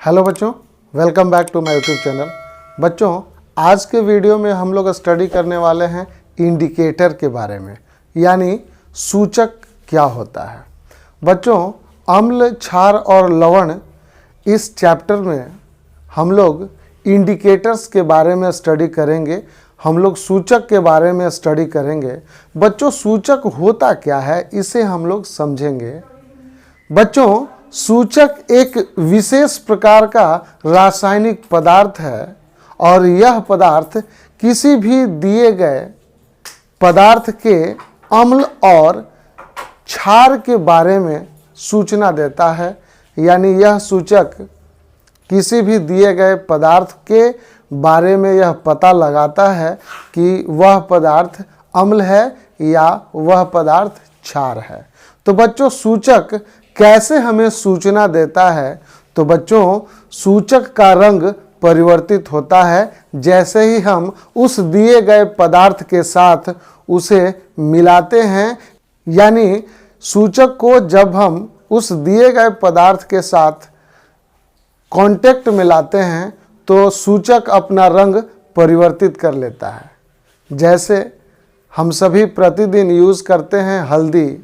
Hello बच्चों, welcome back to my YouTube channel. बच्चों, आज के वीडियो में हम लोग स्टडी करने वाले हैं इंडिकेटर के बारे में, यानी सूचक क्या होता है। बच्चों, अम्ल, क्षार और लवण, इस चैप्टर में हम लोग इंडिकेटर्स के बारे में स्टडी करेंगे। हम लोग सूचक के बारे में स्टडी करेंगे। बच्चों, सूचक होता क्या है इसे हम लोग समझेंगे। बच्चों, सूचक एक विशेष प्रकार का रासायनिक पदार्थ है और यह पदार्थ किसी भी दिए गए पदार्थ के अम्ल और क्षार के बारे में सूचना देता है। यानी यह सूचक किसी भी दिए गए पदार्थ के बारे में यह पता लगाता है कि वह पदार्थ अम्ल है या वह पदार्थ क्षार है। तो बच्चों, सूचक कैसे हमें सूचना देता है? तो बच्चों, सूचक का रंग परिवर्तित होता है जैसे ही हम उस दिए गए पदार्थ के साथ उसे मिलाते हैं। यानी सूचक को जब हम उस दिए गए पदार्थ के साथ कांटेक्ट में लाते हैं तो सूचक अपना रंग परिवर्तित कर लेता है। जैसे हम सभी प्रतिदिन यूज़ करते हैं हल्दी,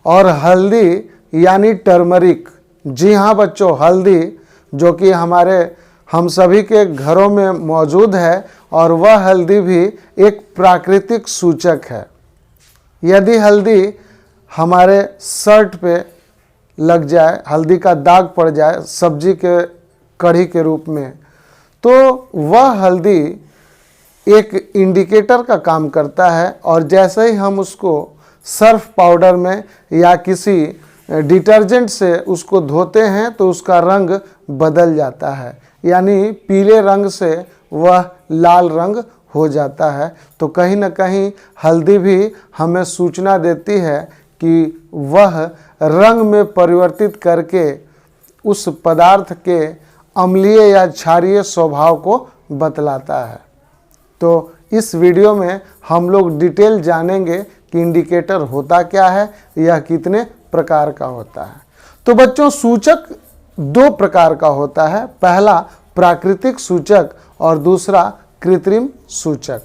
और हल्दी यानी टर्मरिक। जी हाँ बच्चों, हल्दी जो कि हम सभी के घरों में मौजूद है, और वह हल्दी भी एक प्राकृतिक सूचक है। यदि हल्दी हमारे शर्ट पे लग जाए, हल्दी का दाग पड़ जाए सब्जी के कढ़ी के रूप में, तो वह हल्दी एक इंडिकेटर का काम करता है। और जैसे ही हम उसको सर्फ पाउडर में या किसी डिटर्जेंट से उसको धोते हैं तो उसका रंग बदल जाता है, यानी पीले रंग से वह लाल रंग हो जाता है। तो कहीं ना कहीं हल्दी भी हमें सूचना देती है कि वह रंग में परिवर्तित करके उस पदार्थ के अम्लीय या क्षारीय स्वभाव को बतलाता है। तो इस वीडियो में हम लोग डिटेल जानेंगे कि इंडिकेटर होता क्या है, यह कितने प्रकार का होता है। तो बच्चों, सूचक दो प्रकार का होता है। पहला प्राकृतिक सूचक और दूसरा कृत्रिम सूचक।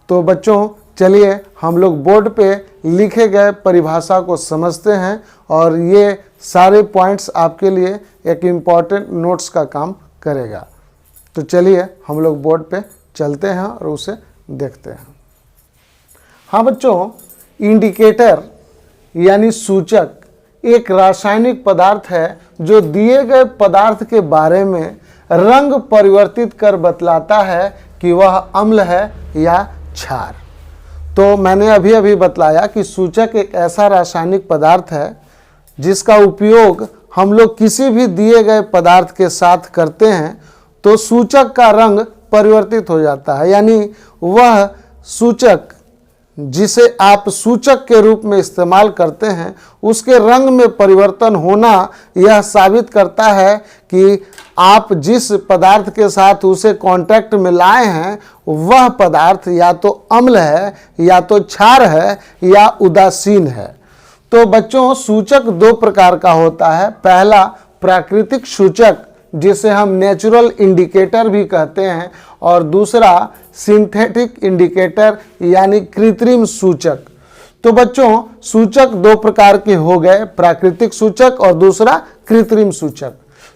तो बच्चों, चलिए हम लोग बोर्ड पे लिखे गए परिभाषा को समझते हैं, और ये सारे पॉइंट्स आपके लिए एक इम्पॉर्टेंट नोट्स का काम करेगा। तो चलिए हम लोग बोर्ड पे चलते हैं और उसे देखते हैं। हाँ बच्चों, इंडिकेटर यानी सूचक एक रासायनिक पदार्थ है जो दिए गए पदार्थ के बारे में रंग परिवर्तित कर बतलाता है कि वह अम्ल है या क्षार। तो मैंने अभी बतलाया कि सूचक एक ऐसा रासायनिक पदार्थ है जिसका उपयोग हम लोग किसी भी दिए गए पदार्थ के साथ करते हैं तो सूचक का रंग परिवर्तित हो जाता है। यानी वह सूचक जिसे आप सूचक के रूप में इस्तेमाल करते हैं उसके रंग में परिवर्तन होना यह साबित करता है कि आप जिस पदार्थ के साथ उसे कांटेक्ट में लाए हैं वह पदार्थ या तो अम्ल है या तो क्षार है या उदासीन है। तो बच्चों, सूचक दो प्रकार का होता है। पहला प्राकृतिक सूचक जिसे हम नेचुरल इंडिकेटर भी कहते हैं, और दूसरा सिंथेटिक इंडिकेटर यानी कृत्रिम सूचक। तो बच्चों, सूचक दो प्रकार के हो गए, प्राकृतिक सूचक और दूसरा कृत्रिम सूचक।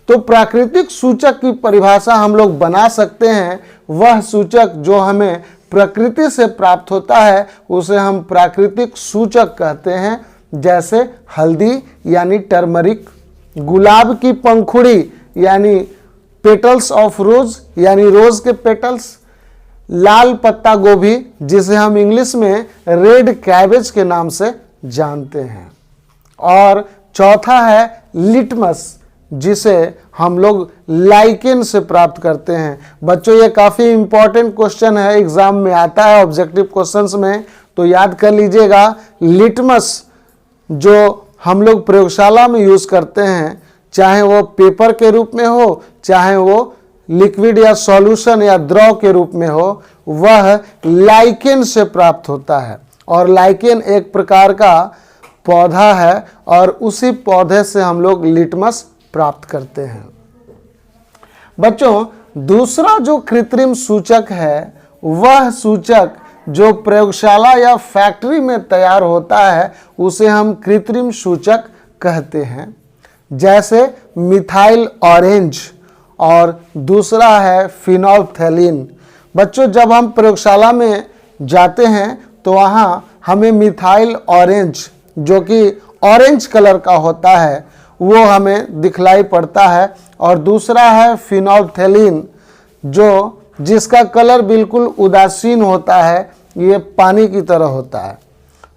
तो प्राकृतिक सूचक की परिभाषा हम लोग बना सकते हैं। वह सूचक जो हमें प्रकृति से प्राप्त होता है उसे हम प्राकृतिक सूचक कहते हैं। जैसे हल्दी यानी टर्मरिक, गुलाब की पंखुड़ी यानी पेटल्स ऑफ रोज यानी रोज के पेटल्स, लाल पत्ता गोभी जिसे हम इंग्लिश में रेड कैबेज के नाम से जानते हैं, और चौथा है लिटमस जिसे हम लोग लाइकेन से प्राप्त करते हैं। बच्चों, ये काफ़ी इंपॉर्टेंट क्वेश्चन है, एग्जाम में आता है ऑब्जेक्टिव क्वेश्चंस में, तो याद कर लीजिएगा। लिटमस जो हम लोग प्रयोगशाला में यूज़ करते हैं, चाहे वो पेपर के रूप में हो, चाहे वो लिक्विड या सॉल्यूशन या द्रव के रूप में हो, वह लाइकेन से प्राप्त होता है। और लाइकेन एक प्रकार का पौधा है और उसी पौधे से हम लोग लिटमस प्राप्त करते हैं। बच्चों दूसरा जो कृत्रिम सूचक है वह सूचक जो प्रयोगशाला या फैक्ट्री में तैयार होता है उसे हम कृत्रिम सूचक कहते हैं, जैसे मिथाइल ऑरेंज और दूसरा है फिनोल्फ्थेलीन। बच्चों जब हम प्रयोगशाला में जाते हैं तो वहाँ हमें मिथाइल ऑरेंज जो कि ऑरेंज कलर का होता है वो हमें दिखलाई पड़ता है, और दूसरा है फिनोल्फ्थेलीन जो जिसका कलर बिल्कुल उदासीन होता है, ये पानी की तरह होता है।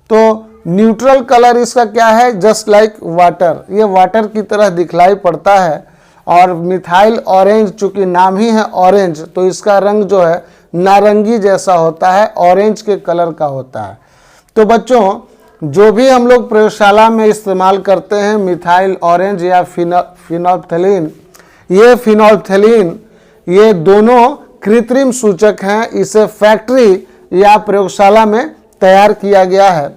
तो न्यूट्रल कलर इसका क्या है, जस्ट लाइक वाटर, ये वाटर की तरह दिखलाई पड़ता है। और मिथाइल ऑरेंज चूँकि नाम ही है ऑरेंज तो इसका रंग जो है नारंगी जैसा होता है, ऑरेंज के कलर का होता है। तो बच्चों जो भी हम लोग प्रयोगशाला में इस्तेमाल करते हैं मिथाइल ऑरेंज या फिनोल्फ्थेलीन, ये फिनोल्फ्थेलीन ये दोनों कृत्रिम सूचक हैं। इसे फैक्ट्री या प्रयोगशाला में तैयार किया गया है,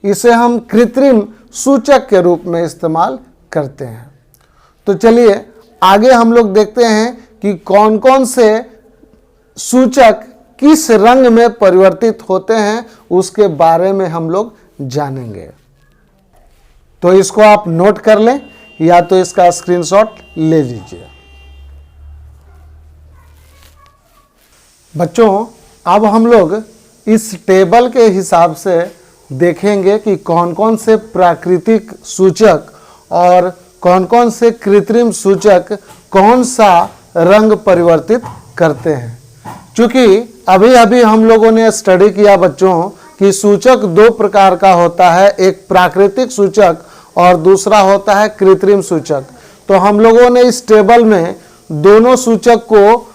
इसे हम कृत्रिम सूचक के रूप में इस्तेमाल करते हैं। तो चलिए आगे हम लोग देखते हैं कि कौन कौन से सूचक किस रंग में परिवर्तित होते हैं, उसके बारे में हम लोग जानेंगे। तो इसको आप नोट कर लें या तो इसका स्क्रीनशॉट ले लीजिए। बच्चों अब हम लोग इस टेबल के हिसाब से देखेंगे कि कौन कौन से प्राकृतिक सूचक और कौन कौन से कृत्रिम सूचक कौन सा रंग परिवर्तित करते हैं। क्योंकि अभी अभी हम लोगों ने स्टडी किया बच्चों कि सूचक दो प्रकार का होता है, एक प्राकृतिक सूचक और दूसरा होता है कृत्रिम सूचक। तो हम लोगों ने इस टेबल में दोनों सूचक को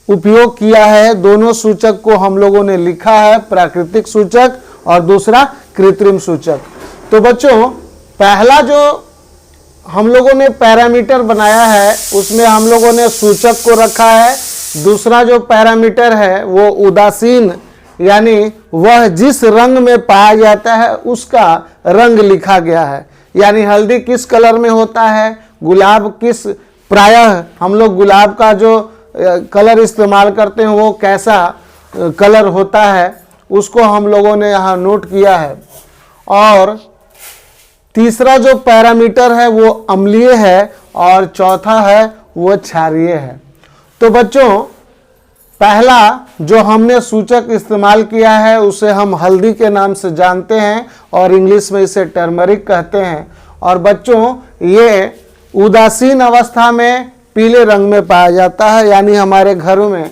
उपयोग किया है, दोनों सूचक को हम लोगों ने लिखा है, प्राकृतिक सूचक और दूसरा कृत्रिम सूचक। तो बच्चों पहला जो हम लोगों ने पैरामीटर बनाया है उसमें हम लोगों ने सूचक को रखा है। दूसरा जो पैरामीटर है वो उदासीन यानी वह जिस रंग में पाया जाता है उसका रंग लिखा गया है। यानी हल्दी किस कलर में होता है, गुलाब किस, प्रायः हम लोग गुलाब का जो कलर इस्तेमाल करते हैं वो कैसा कलर होता है उसको हम लोगों ने यहाँ नोट किया है। और तीसरा जो पैरामीटर है वो अम्लीय है और चौथा है वो क्षारीय है। तो बच्चों पहला जो हमने सूचक इस्तेमाल किया है उसे हम हल्दी के नाम से जानते हैं और इंग्लिश में इसे टर्मरिक कहते हैं। और बच्चों ये उदासीन अवस्था में पीले रंग में पाया जाता है, यानी हमारे घरों में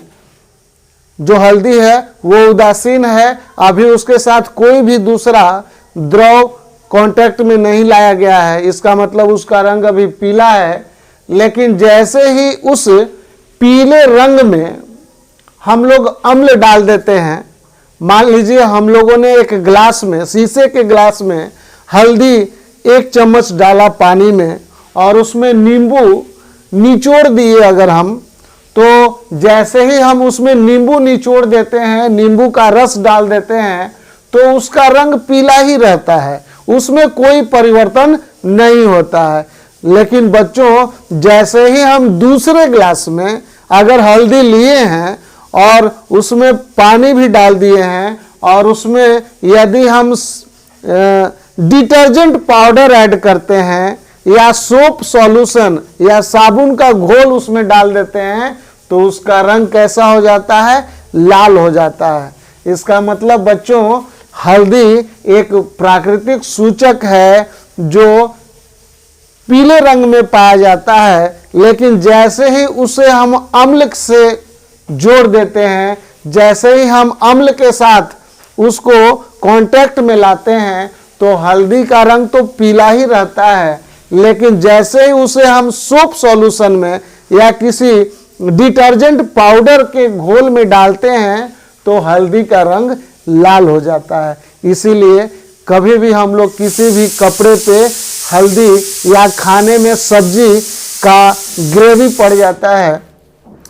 जो हल्दी है वो उदासीन है, अभी उसके साथ कोई भी दूसरा द्रव कांटेक्ट में नहीं लाया गया है, इसका मतलब उसका रंग अभी पीला है। लेकिन जैसे ही उस पीले रंग में हम लोग अम्ल डाल देते हैं, मान लीजिए हम लोगों ने एक ग्लास में, शीशे के ग्लास में हल्दी 1 चम्मच डाला पानी में और उसमें नींबू निचोड़ दिए अगर हम, तो जैसे ही हम उसमें नींबू निचोड़ देते हैं, नींबू का रस डाल देते हैं, तो उसका रंग पीला ही रहता है, उसमें कोई परिवर्तन नहीं होता है। लेकिन बच्चों जैसे ही हम दूसरे ग्लास में अगर हल्दी लिए हैं और उसमें पानी भी डाल दिए हैं और उसमें यदि हम डिटर्जेंट पाउडर ऐड करते हैं या सोप सॉल्यूशन या साबुन का घोल उसमें डाल देते हैं, तो उसका रंग कैसा हो जाता है, लाल हो जाता है। इसका मतलब बच्चों हल्दी एक प्राकृतिक सूचक है जो पीले रंग में पाया जाता है, लेकिन जैसे ही उसे हम अम्ल से जोड़ देते हैं, जैसे ही हम अम्ल के साथ उसको कांटेक्ट में लाते हैं, तो हल्दी का रंग तो पीला ही रहता है। लेकिन जैसे ही उसे हम सोप सॉल्यूशन में या किसी डिटर्जेंट पाउडर के घोल में डालते हैं तो हल्दी का रंग लाल हो जाता है। इसीलिए कभी भी हम लोग किसी भी कपड़े पे हल्दी या खाने में सब्जी का ग्रेवी पड़ जाता है,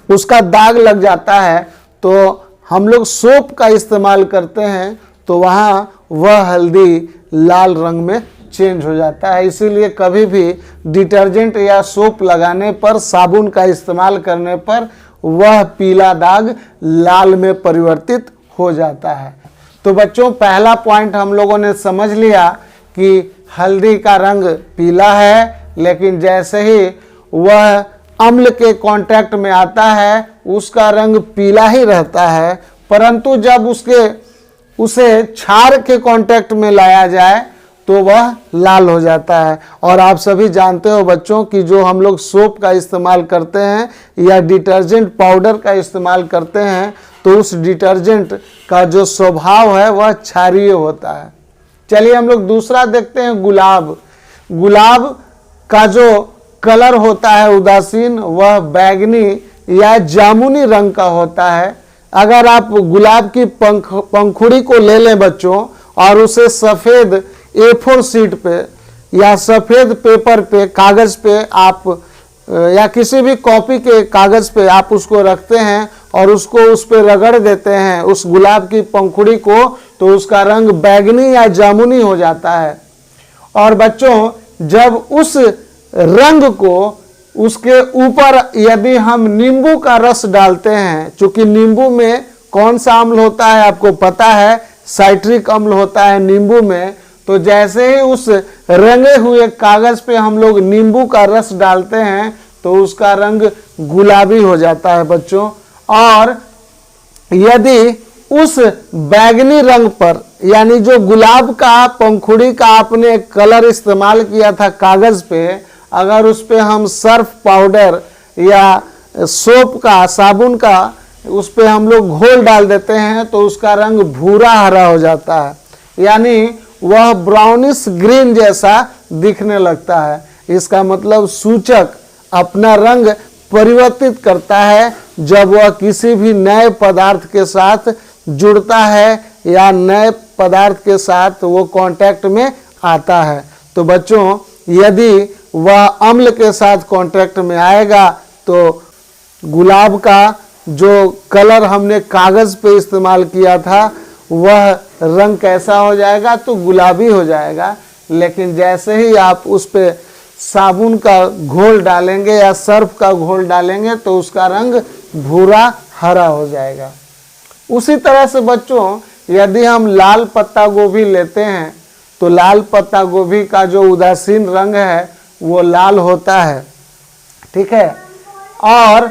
उसका दाग लग जाता है, तो हम लोग सोप का इस्तेमाल करते हैं, तो वहाँ वह हल्दी लाल रंग में चेंज हो जाता है। इसीलिए कभी भी डिटर्जेंट या सोप लगाने पर, साबुन का इस्तेमाल करने पर वह पीला दाग लाल में परिवर्तित हो जाता है। तो बच्चों, पहला पॉइंट हम लोगों ने समझ लिया कि हल्दी का रंग पीला है, लेकिन जैसे ही वह अम्ल के कांटेक्ट में आता है उसका रंग पीला ही रहता है, परंतु जब उसे क्षार के कांटेक्ट में लाया जाए तो वह लाल हो जाता है। और आप सभी जानते हो बच्चों कि जो हम लोग सोप का इस्तेमाल करते हैं या डिटर्जेंट पाउडर का इस्तेमाल करते हैं तो उस डिटर्जेंट का जो स्वभाव है वह क्षारीय होता है। चलिए हम लोग दूसरा देखते हैं, गुलाब। गुलाब का जो कलर होता है उदासीन, वह बैंगनी या जामुनी रंग का होता है। अगर आप गुलाब की पंखुड़ी को ले लें बच्चों और उसे सफ़ेद A4 शीट पे या सफ़ेद पेपर पे, कागज़ पे आप या किसी भी कॉपी के कागज़ पे आप उसको रखते हैं और उसको उस पर रगड़ देते हैं उस गुलाब की पंखुड़ी को, तो उसका रंग बैंगनी या जामुनी हो जाता है। और बच्चों, जब उस रंग को उसके ऊपर यदि हम नींबू का रस डालते हैं, चूंकि नींबू में कौन सा अम्ल होता है आपको पता है, साइट्रिक अम्ल होता है नींबू में, तो जैसे ही उस रंगे हुए कागज पे हम लोग नींबू का रस डालते हैं तो उसका रंग गुलाबी हो जाता है बच्चों। और यदि उस बैंगनी रंग पर, यानी जो गुलाब का पंखुड़ी का आपने कलर इस्तेमाल किया था कागज पे, अगर उस पे हम सर्फ पाउडर या सोप का, साबुन का उस पे हम लोग घोल डाल देते हैं तो उसका रंग भूरा हरा हो जाता है, यानी वह ब्राउनिश ग्रीन जैसा दिखने लगता है। इसका मतलब सूचक अपना रंग परिवर्तित करता है जब वह किसी भी नए पदार्थ के साथ जुड़ता है या नए पदार्थ के साथ वो कांटेक्ट में आता है। तो बच्चों, यदि वह अम्ल के साथ कांटेक्ट में आएगा तो गुलाब का जो कलर हमने कागज पे इस्तेमाल किया था वह रंग कैसा हो जाएगा, तो गुलाबी हो जाएगा। लेकिन जैसे ही आप उस पे साबुन का घोल डालेंगे या सर्फ का घोल डालेंगे तो उसका रंग भूरा हरा हो जाएगा। उसी तरह से बच्चों, यदि हम लाल पत्ता गोभी लेते हैं तो लाल पत्ता गोभी का जो उदासीन रंग है वो लाल होता है, ठीक है। और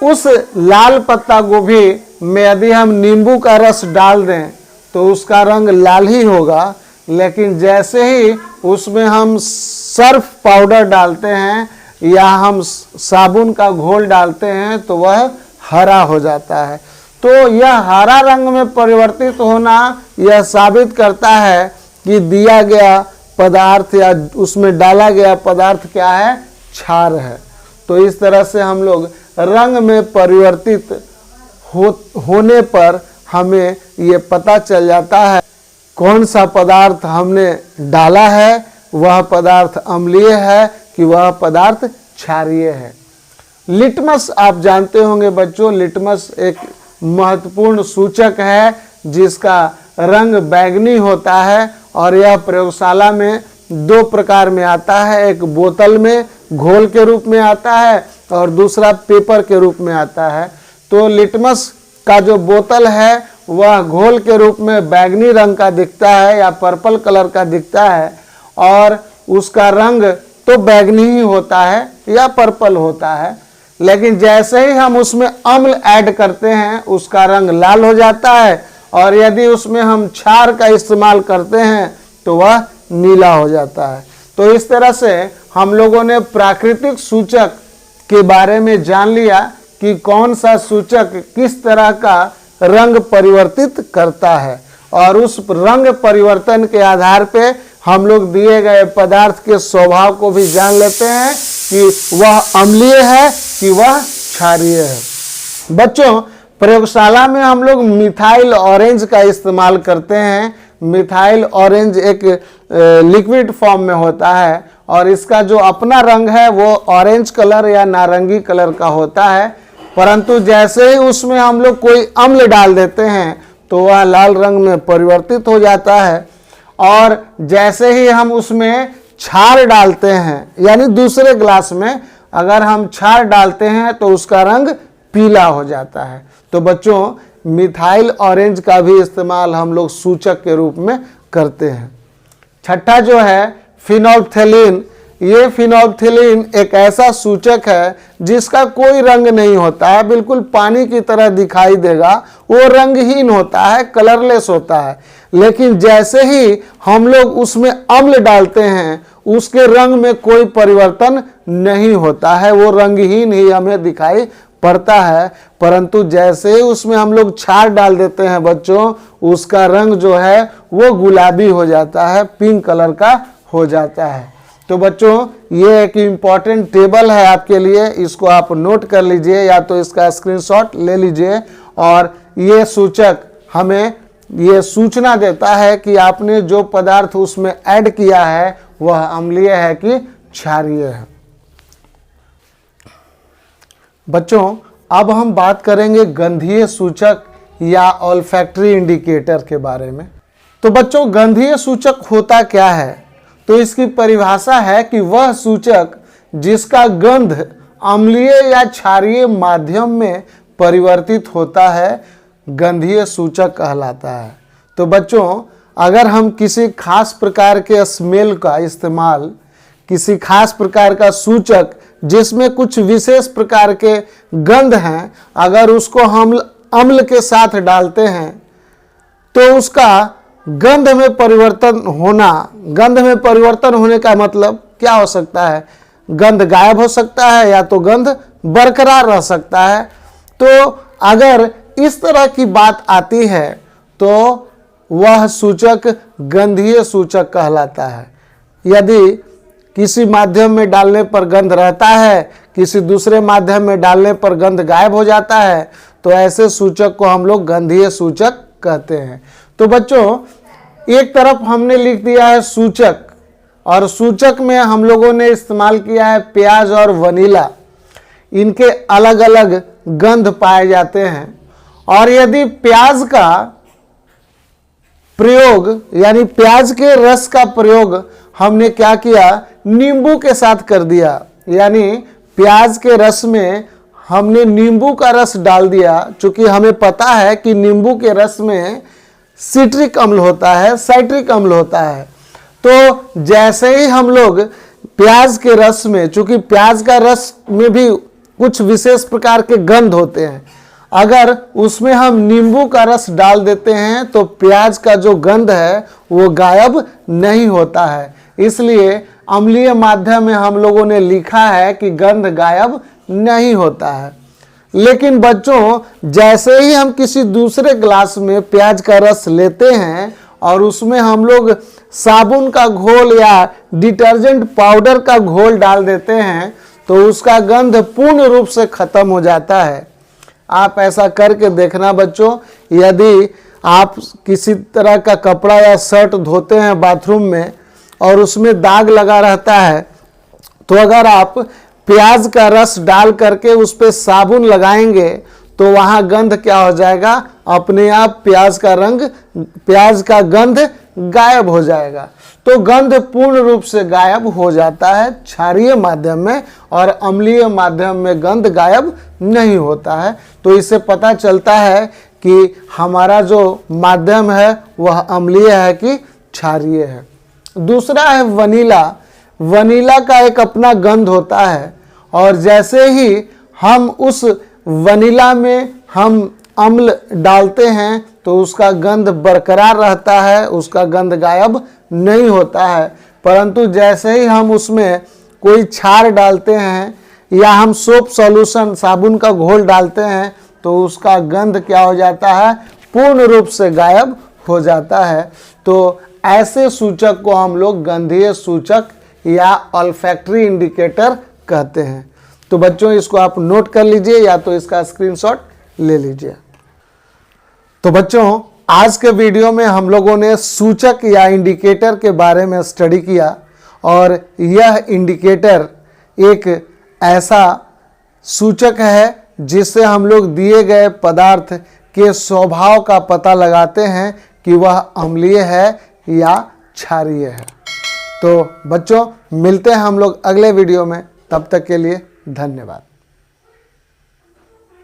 उस लाल पत्ता गोभी में यदि हम नींबू का रस डाल दें तो उसका रंग लाल ही होगा, लेकिन जैसे ही उसमें हम सर्फ पाउडर डालते हैं या हम साबुन का घोल डालते हैं तो वह हरा हो जाता है। तो यह हरा रंग में परिवर्तित होना यह साबित करता है कि दिया गया पदार्थ या उसमें डाला गया पदार्थ क्या है, क्षार है। तो इस तरह से हम लोग रंग में परिवर्तित होने पर हमें ये पता चल जाता है कौन सा पदार्थ हमने डाला है, वह पदार्थ अम्लीय है कि वह पदार्थ क्षारीय है। लिटमस आप जानते होंगे बच्चों, लिटमस एक महत्वपूर्ण सूचक है जिसका रंग बैंगनी होता है और यह प्रयोगशाला में दो प्रकार में आता है, एक बोतल में घोल के रूप में आता है और दूसरा पेपर के रूप में आता है। तो लिटमस का जो बोतल है वह घोल के रूप में बैंगनी रंग का दिखता है या पर्पल कलर का दिखता है और उसका रंग तो बैंगनी ही होता है या पर्पल होता है, लेकिन जैसे ही हम उसमें अम्ल ऐड करते हैं उसका रंग लाल हो जाता है और यदि उसमें हम क्षार का इस्तेमाल करते हैं तो वह नीला हो जाता है। तो इस तरह से हम लोगों ने प्राकृतिक सूचक के बारे में जान लिया कि कौन सा सूचक किस तरह का रंग परिवर्तित करता है और उस रंग परिवर्तन के आधार पे हम लोग दिए गए पदार्थ के स्वभाव को भी जान लेते हैं कि वह अम्लीय है कि वह क्षारीय है। बच्चों, प्रयोगशाला में हम लोग मिथाइल ऑरेंज का इस्तेमाल करते हैं। मिथाइल ऑरेंज एक लिक्विड फॉर्म में होता है और इसका जो अपना रंग है वो ऑरेंज कलर या नारंगी कलर का होता है, परंतु जैसे ही उसमें हम लोग कोई अम्ल डाल देते हैं तो वह लाल रंग में परिवर्तित हो जाता है। और जैसे ही हम उसमें क्षार डालते हैं, यानी दूसरे ग्लास में अगर हम क्षार डालते हैं तो उसका रंग पीला हो जाता है। तो बच्चों, मिथाइल ऑरेंज का भी इस्तेमाल हम लोग सूचक के रूप में करते हैं। छठा जो है फिनोल्फ्थेलीन। ये फिनोल्फ्थेलीन एक ऐसा सूचक है जिसका कोई रंग नहीं होता है, बिल्कुल पानी की तरह दिखाई देगा, वो रंगहीन होता है, कलरलेस होता है। लेकिन जैसे ही हम लोग उसमें अम्ल डालते हैं उसके रंग में कोई परिवर्तन नहीं होता है, वो रंगहीन ही हमें दिखाई पड़ता है। परंतु जैसे ही उसमें हम लोग क्षार डाल देते हैं बच्चों, उसका रंग जो है वो गुलाबी हो जाता है, पिंक कलर का हो जाता है। तो बच्चों, ये एक इम्पॉर्टेंट टेबल है आपके लिए, इसको आप नोट कर लीजिए या तो इसका स्क्रीनशॉट ले लीजिए। और ये सूचक हमें ये सूचना देता है कि आपने जो पदार्थ उसमें ऐड किया है वह अम्लीय है कि क्षारीय है। बच्चों, अब हम बात करेंगे गंधीय सूचक या ऑल्फैक्टरी इंडिकेटर के बारे में। तो बच्चों, गंधीय सूचक होता क्या है? तो इसकी परिभाषा है कि वह सूचक जिसका गंध अम्लीय या क्षारीय माध्यम में परिवर्तित होता है गंधीय सूचक कहलाता है। तो बच्चों, अगर हम किसी खास प्रकार के स्मेल का इस्तेमाल, किसी खास प्रकार का सूचक जिसमें कुछ विशेष प्रकार के गंध हैं, अगर उसको हम अम्ल के साथ डालते हैं तो उसका गंध में परिवर्तन होने का मतलब क्या हो सकता है? गंध गायब हो सकता है या तो गंध बरकरार रह सकता है। तो अगर इस तरह की बात आती है तो वह सूचक गंधीय सूचक कहलाता है। यदि किसी माध्यम में डालने पर गंध रहता है, किसी दूसरे माध्यम में डालने पर गंध गायब हो जाता है, तो ऐसे सूचक को हम लोग गंधीय सूचक कहते हैं। तो बच्चों, एक तरफ हमने लिख दिया है सूचक, और सूचक में हम लोगों ने इस्तेमाल किया है प्याज और वनीला। इनके अलग अलग गंध पाए जाते हैं। और यदि प्याज का प्रयोग, यानी प्याज के रस का प्रयोग हमने क्या किया? नींबू के साथ कर दिया, यानी प्याज के रस में हमने नींबू का रस डाल दिया। चूंकि हमें पता है कि नींबू के रस में सिट्रिक अम्ल होता है, साइट्रिक अम्ल होता है। तो जैसे ही हम लोग प्याज के रस में, चूंकि प्याज का रस में भी कुछ विशेष प्रकार के गंध होते हैं, अगर उसमें हम नींबू का रस डाल देते हैं तो प्याज का जो गंध है वो गायब नहीं होता है। इसलिए अम्लीय माध्यम में हम लोगों ने लिखा है कि गंध गायब नहीं होता है। लेकिन बच्चों, जैसे ही हम किसी दूसरे ग्लास में प्याज का रस लेते हैं और उसमें हम लोग साबुन का घोल या डिटर्जेंट पाउडर का घोल डाल देते हैं तो उसका गंध पूर्ण रूप से खत्म हो जाता है। आप ऐसा करके देखना बच्चों। यदि आप किसी तरह का कपड़ा या शर्ट धोते हैं बाथरूम में और उसमें दाग लगा रहता है, तो अगर आप प्याज का रस डाल करके उस पर साबुन लगाएंगे तो वहाँ गंध क्या हो जाएगा? अपने आप प्याज का गंध गायब हो जाएगा। तो गंध पूर्ण रूप से गायब हो जाता है क्षारीय माध्यम में, और अम्लीय माध्यम में गंध गायब नहीं होता है। तो इससे पता चलता है कि हमारा जो माध्यम है वह अम्लीय है कि क्षारीय है। दूसरा है वनीला। वनीला का एक अपना गंध होता है, और जैसे ही हम उस वनीला में हम अम्ल डालते हैं तो उसका गंध बरकरार रहता है, उसका गंध गायब नहीं होता है। परंतु जैसे ही हम उसमें कोई क्षार डालते हैं या हम सोप सॉल्यूशन, साबुन का घोल डालते हैं, तो उसका गंध क्या हो जाता है? पूर्ण रूप से गायब हो जाता है। तो ऐसे सूचक को हम लोग गंधीय सूचक या ऑल्फैक्टरी इंडिकेटर कहते हैं। तो बच्चों, इसको आप नोट कर लीजिए या तो इसका स्क्रीनशॉट ले लीजिए। तो बच्चों, आज के वीडियो में हम लोगों ने सूचक या इंडिकेटर के बारे में स्टडी किया, और यह इंडिकेटर एक ऐसा सूचक है जिससे हम लोग दिए गए पदार्थ के स्वभाव का पता लगाते हैं कि वह अम्लीय है या क्षारीय है। तो बच्चों मिलते हैं हम लोग अगले वीडियो में, तब तक के लिए धन्यवाद।